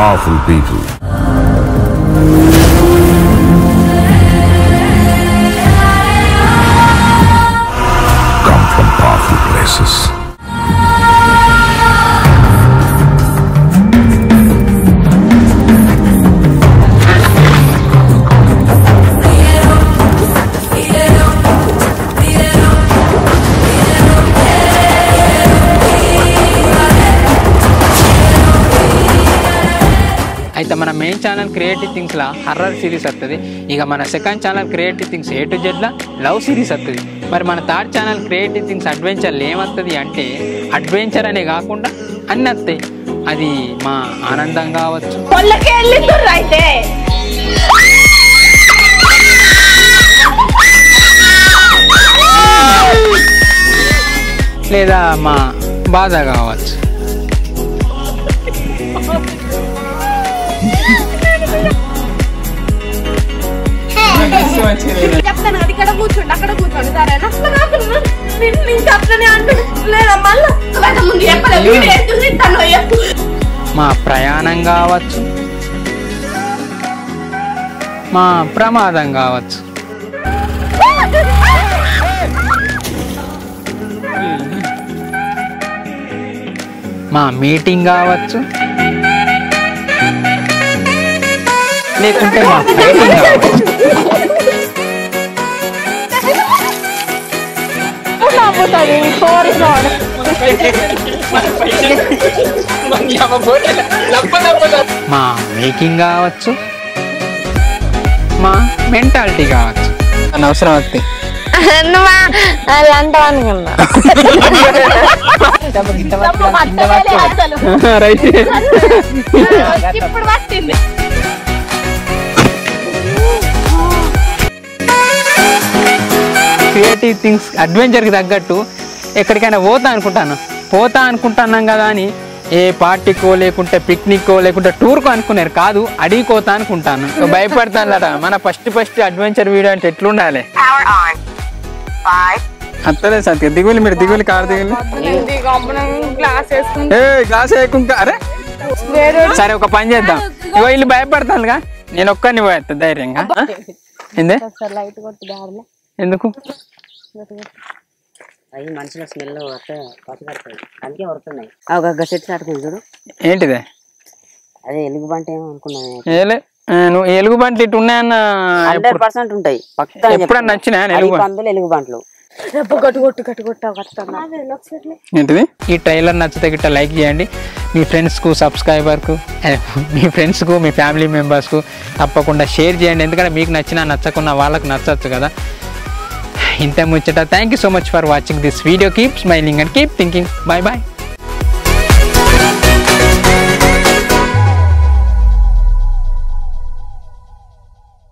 powerful people. Come from powerful places. అయితే మన main channel creative థింగ్స్లో హర్రర్ సిరీస్ వస్తుంది. ఇక మన second channel creative things A to Zలో లవ్ సిరీస్ వస్తుంది. మరి మన థర్డ్ ఛానల్ క్రియేటివ్ థింగ్స్ అడ్వెంచర్లు ఏమవుతుంది అంటే అడ్వెంచర్ అనే కాకుండా అన్నీ వస్తాయి. అది మా ఆనందం కావచ్చు, లేదా మా బాధ కావచ్చు. చెప్తాను కదా ఇక్కడ కూర్చోండి అక్కడ కూర్చోండి సరేనా అట్లనే అంటు లేదా మళ్ళీ ముందు చెప్పలేదు. మా ప్రయాణం కావచ్చు, మా ప్రమాదం కావచ్చు, మా మీటింగ్ కావచ్చు, లేకుంటే మా ఫైటింగ్ కావచ్చు. మా మేకింగ్ కావచ్చు, మా మెంటాలిటీ కావచ్చు. అనవసరం వస్తాయి. ఇప్పుడు పట్టింది. క్రియేటివ్ థింగ్స్ అడ్వెంచర్కి తగ్గట్టు ఎక్కడికైనా పోతా అనుకుంటున్నాం కదా అని ఏ పార్టీకో లేకుంటే పిక్నిక్కో లేకుంటే టూర్కో అనుకున్నారు కాదు, అడిగిపోతా అనుకుంటాను. భయపడతానులట. మన ఫస్ట్ అడ్వెంచర్ వీడియో అంటే ఎట్లుండాలి? అత్తలే సత్య దిగులు, మీరు దిగులు కారు దిగులు గ్లాస్ వేయకుండా. అరే సరే ఒక పని చేద్దాం. ఇగో వీళ్ళు భయపడతానుగా, నేను ఒక్కరిని పోయేస్తా ధైర్యంగా. ఏందే ఎందుకు అవి మనుషుల స్మెల్ అందుకే వరుతున్నాయి. ఒక సెట్ ఆడుతుంది చూడు. ఏంటిదే? అదే ఎలుగుబంట ఏమో అనుకున్నాను. నువ్వు ఎలుగుబంట్లు ఇటు ఉన్నాయన్న 100% ఉంటాయి. ఎప్పుడన్నా నచ్చినా ఎలుగుబంట్లు. ఏంటిది? ఈ ట్రైలర్ నచ్చితే గిట్ట లైక్ చేయండి. మీ ఫ్రెండ్స్కు సబ్స్క్రైబర్కు మీ ఫ్రెండ్స్కు మీ ఫ్యామిలీ మెంబర్స్కు తప్పకుండా షేర్ చేయండి. ఎందుకంటే మీకు నచ్చినా నచ్చకున్నా వాళ్ళకు నచ్చచ్చు కదా. ఇంత ముచ్చట. Thank you so much for watching this video. Keep smiling and keep thinking. Bye bye.